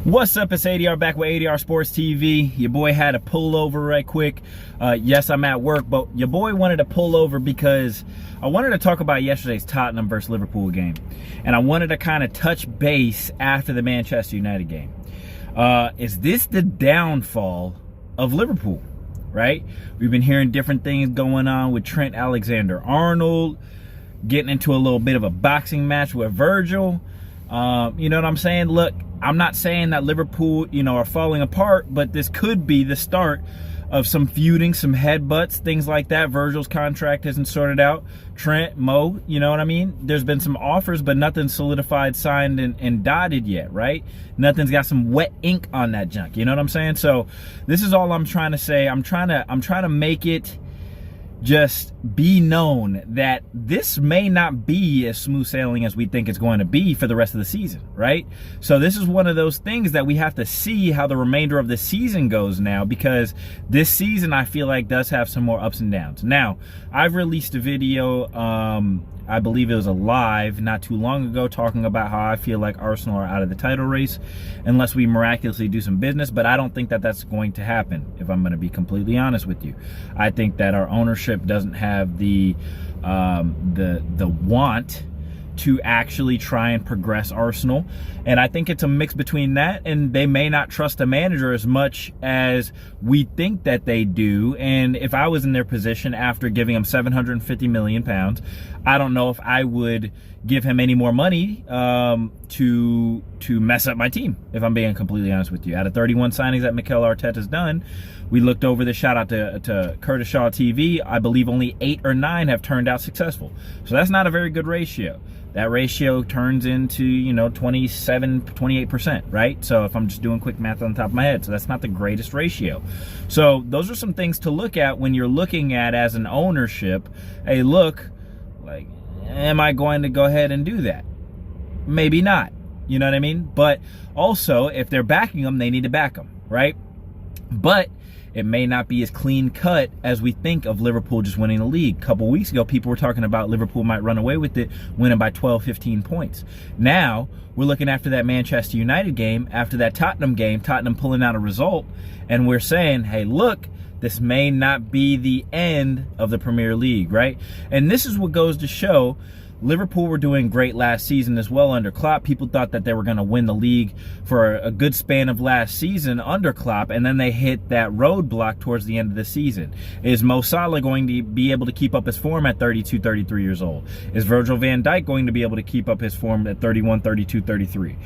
What's up? It's ADR back with ADR Sports TV. Your boy had to pull over right quick. Yes, I'm at work, but your boy wanted to pull over because I wanted to talk about yesterday's Tottenham versus Liverpool game. And I wanted to kind of touch base after the Manchester United game. Is this the downfall of Liverpool, right? We've been hearing different things going on with Trent Alexander-Arnold, getting into a little bit of a boxing match with Virgil. You know what I'm saying? Look, I'm not saying that Liverpool, are falling apart, but this could be the start of some feuding, some headbutts, things like that. Virgil's contract isn't sorted out. Trent, Mo, you know what I mean? There's been some offers, but nothing's solidified, signed, and dotted yet, right? Nothing's got some wet ink on that junk. You know what I'm saying? So this is all I'm trying to say. I'm trying to make it just be known that this may not be as smooth sailing as we think it's going to be for the rest of the season, right? So this is one of those things that we have to see how the remainder of the season goes now, because this season I feel like does have some more ups and downs. Now, I've released a video, I believe it was a live not too long ago, talking about how I feel like Arsenal are out of the title race unless we miraculously do some business, but I don't think that that's going to happen, if I'm going to be completely honest with you. I think that our ownership doesn't have the want to actually try and progress Arsenal, and I think it's a mix between that and they may not trust the manager as much as we think that they do. And if I was in their position after giving him £750 million, I don't know if I would give him any more money to mess up my team, if I'm being completely honest with you. Out of 31 signings that Mikel Arteta's done, we looked over the shout out to Curtis Shaw TV. I believe only 8 or 9 have turned out successful. So that's not a very good ratio. That ratio turns into, 27, 28%, right? So if I'm just doing quick math on the top of my head, so that's not the greatest ratio. So those are some things to look at when you're looking at as an ownership. Hey, look, like, am I going to go ahead and do that? Maybe not. You know what I mean? But also, if they're backing them, they need to back them, right? But it may not be as clean cut as we think of Liverpool just winning the league. A couple weeks ago, people were talking about Liverpool might run away with it, winning by 12, 15 points. Now, we're looking after that Manchester United game, after that Tottenham game, Tottenham pulling out a result, and we're saying, hey, look, this may not be the end of the Premier League, right? And this is what goes to show Liverpool were doing great last season as well under Klopp. People thought that they were going to win the league for a good span of last season under Klopp, and then they hit that roadblock towards the end of the season. Is Mo Salah going to be able to keep up his form at 32, 33 years old? Is Virgil van Dijk going to be able to keep up his form at 31, 32, 33?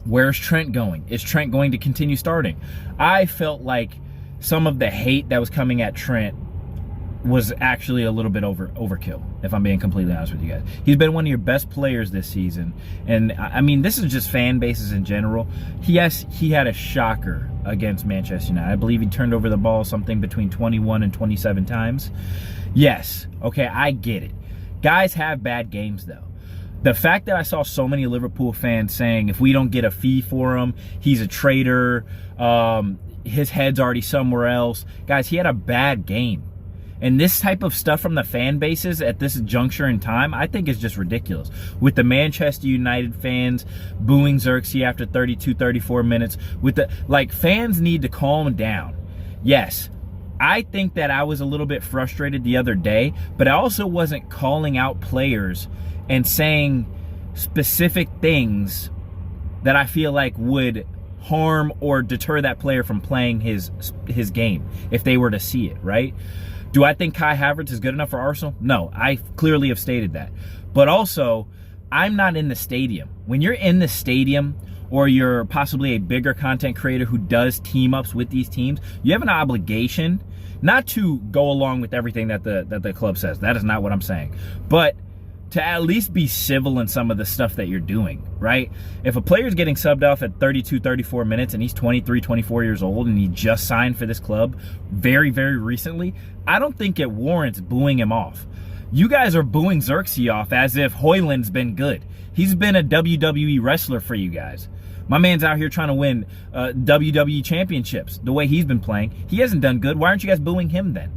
Where's Trent going? Is Trent going to continue starting? I felt like some of the hate that was coming at Trent was actually a little bit overkill, if I'm being completely honest with you guys. He's been one of your best players this season, and I mean, this is just fan bases in general. He had a shocker against Manchester United. I believe he turned over the ball something between 21 and 27 times. Yes, okay, I get it. Guys have bad games though. The fact that I saw so many Liverpool fans saying if we don't get a fee for him, he's a traitor, his head's already somewhere else. Guys, he had a bad game. And this type of stuff from the fan bases at this juncture in time, I think is just ridiculous. With the Manchester United fans booing Xerxes after 32, 34 minutes. Fans need to calm down. Yes, I think that I was a little bit frustrated the other day, but I also wasn't calling out players and saying specific things that I feel like would harm or deter that player from playing his game if they were to see it, right? Do I think Kai Havertz is good enough for Arsenal? No, I clearly have stated that. But also, I'm not in the stadium. When you're in the stadium, or you're possibly a bigger content creator who does team-ups with these teams, you have an obligation not to go along with everything that the club says. That is not what I'm saying. But to at least be civil in some of the stuff that you're doing, right? If a player's getting subbed off at 32, 34 minutes and he's 23, 24 years old and he just signed for this club very, very recently, I don't think it warrants booing him off. You guys are booing Xerxes off as if Højlund's been good. He's been a WWE wrestler for you guys. My man's out here trying to win WWE championships the way he's been playing. He hasn't done good. Why aren't you guys booing him then?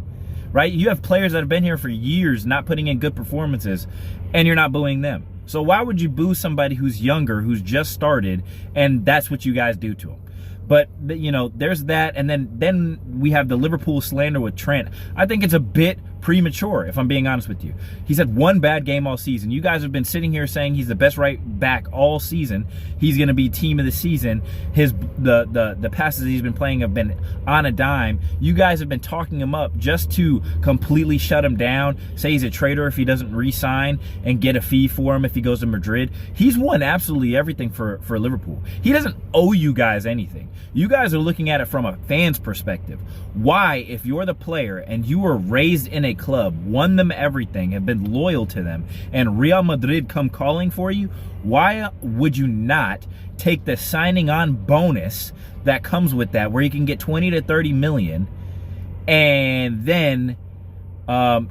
Right? You have players that have been here for years not putting in good performances, and you're not booing them. So why would you boo somebody who's younger, who's just started, and that's what you guys do to him? But, you know, there's that. And then we have the Liverpool slander with Trent. I think it's a bit premature, if I'm being honest with you. He's had one bad game all season. You guys have been sitting here saying he's the best right back all season. He's going to be team of the season. The passes he's been playing have been on a dime. You guys have been talking him up just to completely shut him down, say he's a traitor if he doesn't re-sign, and get a fee for him if he goes to Madrid. He's won absolutely everything for Liverpool. He doesn't owe you guys anything. You guys are looking at it from a fan's perspective. Why, if you're the player and you were raised in a club, won them everything, have been loyal to them, and Real Madrid come calling for you, why would you not take the signing on bonus that comes with that, where you can get 20 to 30 million, and then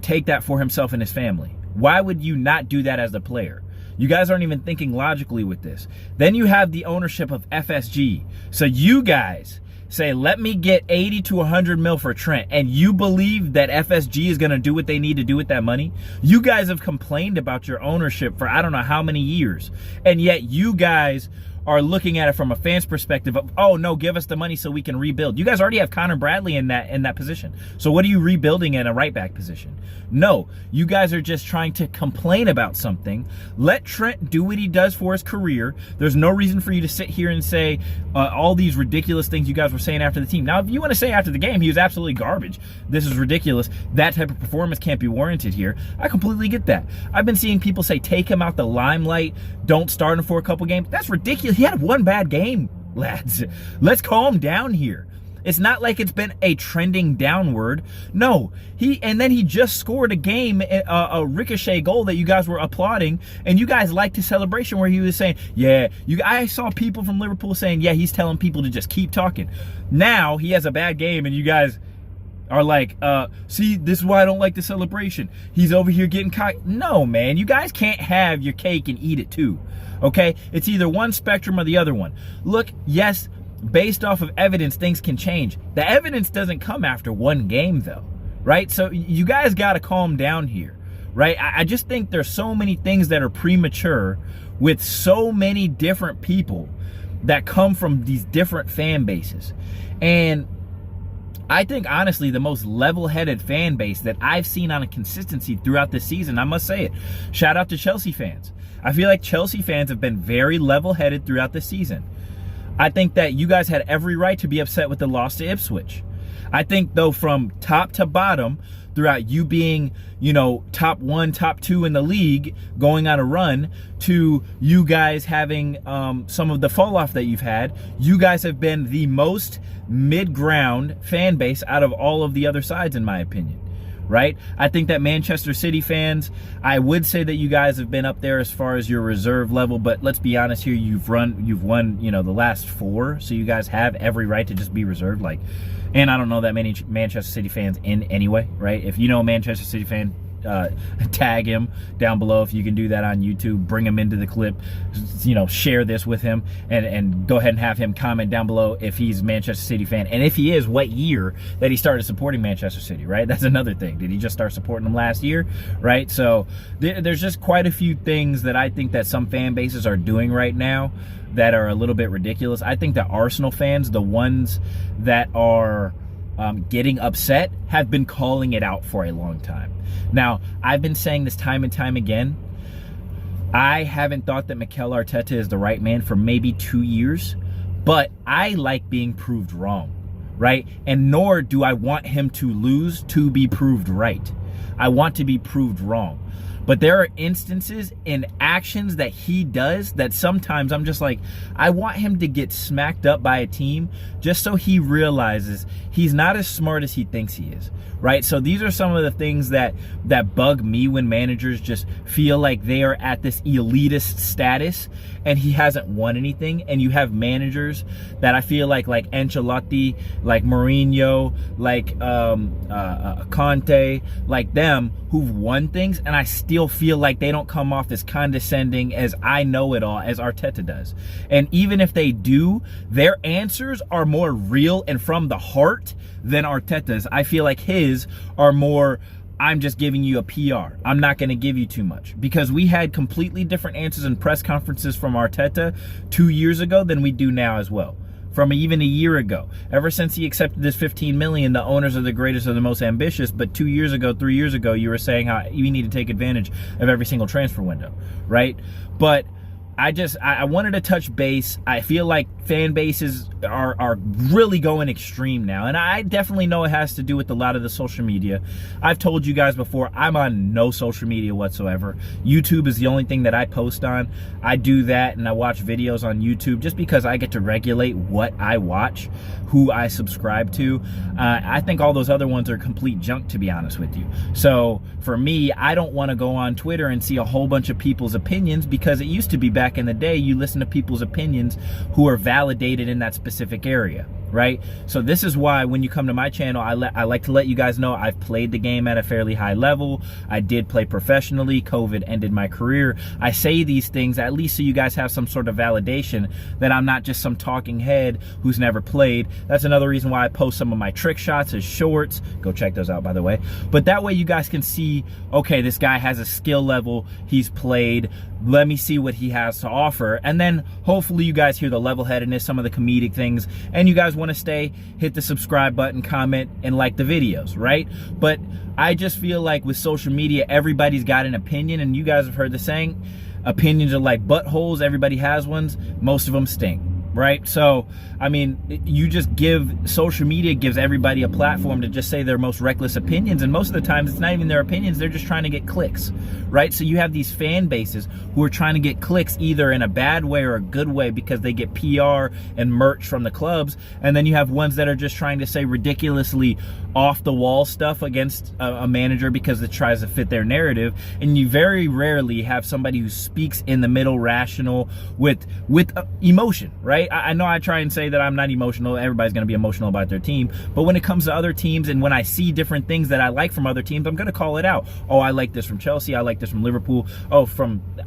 take that for himself and his family? Why would you not do that as a player? You guys aren't even thinking logically with this. Then you have the ownership of FSG. So you guys say, let me get 80 to 100 mil for Trent, and you believe that FSG is going to do what they need to do with that money? You guys have complained about your ownership for I don't know how many years, and yet you guys are looking at it from a fan's perspective of, oh no, give us the money so we can rebuild. You guys already have Connor Bradley in that position. So what are you rebuilding in a right back position? No, you guys are just trying to complain about something. Let Trent do what he does for his career. There's no reason for you to sit here and say all these ridiculous things you guys were saying after the team. Now, if you want to say after the game he was absolutely garbage, this is ridiculous, that type of performance can't be warranted here, I completely get that. I've been seeing people say take him out the limelight, don't start him for a couple games. That's ridiculous. He had one bad game, lads. Let's calm down here. It's not like it's been a trending downward. No, and then he just scored a game, a ricochet goal that you guys were applauding, and you guys liked his celebration where he was saying, yeah, I saw people from Liverpool saying, yeah, he's telling people to just keep talking. Now he has a bad game and you guys are like, see, this is why I don't like the celebration. He's over here getting cocky. No, man, you guys can't have your cake and eat it too. Okay, it's either one spectrum or the other one. Look, yes, based off of evidence, things can change. The evidence doesn't come after one game, though, right? So you guys got to calm down here, right? I just think there's so many things that are premature with so many different people that come from these different fan bases. And I think, honestly, the most level-headed fan base that I've seen on a consistency throughout this season, I must say it, shout out to Chelsea fans. I feel like Chelsea fans have been very level-headed throughout the season. I think that you guys had every right to be upset with the loss to Ipswich. I think, though, from top to bottom, throughout you being, you know, top 1, top 2 in the league, going on a run, to you guys having some of the fall off that you've had, you guys have been the most mid-ground fan base out of all of the other sides, in my opinion. Right? I think that Manchester City fans, I would say that you guys have been up there as far as your reserve level, but let's be honest here, you've won, you know, the last 4, so you guys have every right to just be reserved. Like, and I don't know that many Manchester City fans in anyway, right? If you know a Manchester City fan, tag him down below if you can do that on YouTube. Bring him into the clip, you know, share this with him, and go ahead and have him comment down below if he's a Manchester City fan, and if he is, what year that he started supporting Manchester City, right? That's another thing. Did he just start supporting them last year, right? So there's just quite a few things that I think that some fan bases are doing right now that are a little bit ridiculous. I think that Arsenal fans, the ones that are getting upset, have been calling it out for a long time. Now, I've been saying this time and time again. I haven't thought that Mikel Arteta is the right man for maybe 2 years, but I like being proved wrong, right? And nor do I want him to lose to be proved right. I want to be proved wrong. But there are instances in actions that he does that sometimes I'm just like, I want him to get smacked up by a team just so he realizes he's not as smart as he thinks he is, right? So these are some of the things that bug me when managers just feel like they are at this elitist status and he hasn't won anything. And you have managers that I feel like Ancelotti, like Mourinho, like Conte, like them, who've won things, and I still feel like they don't come off as condescending as I know it all as Arteta does. And even if they do, their answers are more real and from the heart than Arteta's. I feel like his are more, I'm just giving you a PR. I'm not going to give you too much, because we had completely different answers in press conferences from Arteta 2 years ago than we do now as well. From even a year ago. Ever since he accepted this $15 million, the owners are the greatest, are the most ambitious. But 2 years ago, 3 years ago, you were saying how you need to take advantage of every single transfer window, right? But I wanted to touch base. I feel like fan bases are really going extreme now. And I definitely know it has to do with a lot of the social media. I've told you guys before, I'm on no social media whatsoever. YouTube is the only thing that I post on. I do that and I watch videos on YouTube just because I get to regulate what I watch, who I subscribe to. I think all those other ones are complete junk, to be honest with you. So for me, I don't want to go on Twitter and see a whole bunch of people's opinions, because it used to be back in the day, you listen to people's opinions who are validated in that specific area, right? So this is why when you come to my channel, I like to let you guys know I've played the game at a fairly high level. I did play professionally. COVID ended my career. I say these things at least so you guys have some sort of validation that I'm not just some talking head who's never played. That's another reason why I post some of my trick shots as shorts. Go check those out, by the way. But that way you guys can see, okay, this guy has a skill level. He's played. Let me see what he has to offer. And then hopefully you guys hear the level-headedness, some of the comedic things, and you guys want to stay, hit the subscribe button, comment, and like the videos, right? But I just feel like with social media, everybody's got an opinion, and you guys have heard the saying, opinions are like buttholes. Everybody has ones. Most of them stink, right? So, I mean, you just social media gives everybody a platform to just say their most reckless opinions, and most of the times it's not even their opinions, they're just trying to get clicks, right? So you have these fan bases who are trying to get clicks either in a bad way or a good way because they get PR and merch from the clubs, and then you have ones that are just trying to say ridiculously off-the-wall stuff against a manager because it tries to fit their narrative, and you very rarely have somebody who speaks in the middle, rational, with emotion, right? I know I try and say that I'm not emotional. Everybody's going to be emotional about their team. But when it comes to other teams, and when I see different things that I like from other teams, I'm going to call it out. Oh, I like this from Chelsea. I like this from Liverpool. Oh,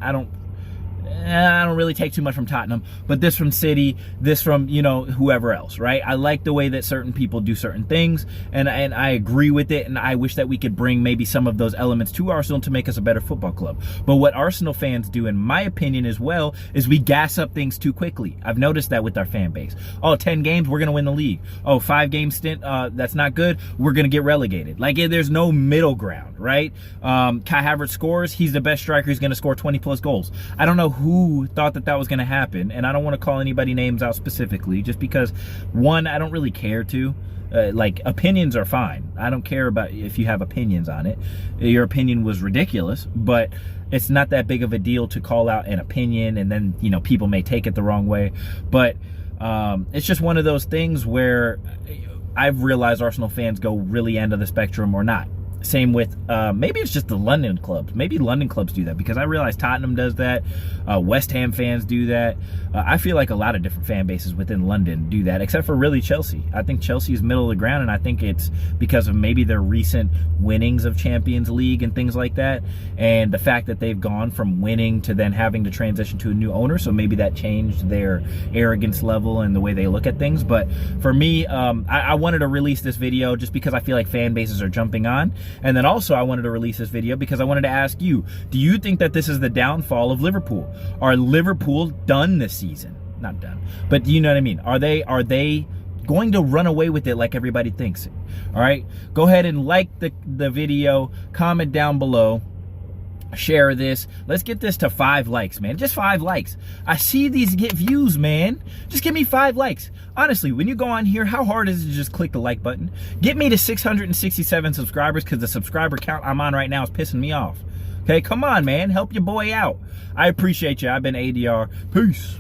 I don't really take too much from Tottenham, but this from City, this from, whoever else, right? I like the way that certain people do certain things, and I agree with it, and I wish that we could bring maybe some of those elements to Arsenal to make us a better football club. But what Arsenal fans do, in my opinion as well, is we gas up things too quickly. I've noticed that with our fan base. Oh, 10 games, we're going to win the league. Oh, 5-game stint, that's not good, we're going to get relegated. Like, there's no middle ground, right? Kai Havertz scores, he's the best striker, he's going to score 20+ goals. I don't know who thought that was going to happen, and I don't want to call anybody names out specifically, just because, one, I don't really care to. Like, opinions are fine. I don't care about if you have opinions on it. Your opinion was ridiculous, but it's not that big of a deal to call out an opinion, and then, people may take it the wrong way. But it's just one of those things where I've realized Arsenal fans go really end of the spectrum or not. Same with, maybe it's just the London clubs. Maybe London clubs do that, because I realize Tottenham does that. West Ham fans do that. I feel like a lot of different fan bases within London do that, except for really Chelsea. I think Chelsea is middle of the ground, and I think it's because of maybe their recent winnings of Champions League and things like that, and the fact that they've gone from winning to then having to transition to a new owner, so maybe that changed their arrogance level and the way they look at things. But for me, I wanted to release this video just because I feel like fan bases are jumping on. And then also I wanted to release this video because I wanted to ask you, do you think that this is the downfall of Liverpool? Are Liverpool done this season? Not done, but you know what I mean? Are they going to run away with it like everybody thinks it? All right, go ahead and like the video, comment down below, share this. Let's get this to 5 likes, man. Just 5 likes. I see these get views, man. Just give me 5 likes. Honestly, when you go on here, how hard is it to just click the like button? Get me to 667 subscribers, because the subscriber count I'm on right now is pissing me off. Okay, come on, man. Help your boy out. I appreciate you. I've been ADR. Peace.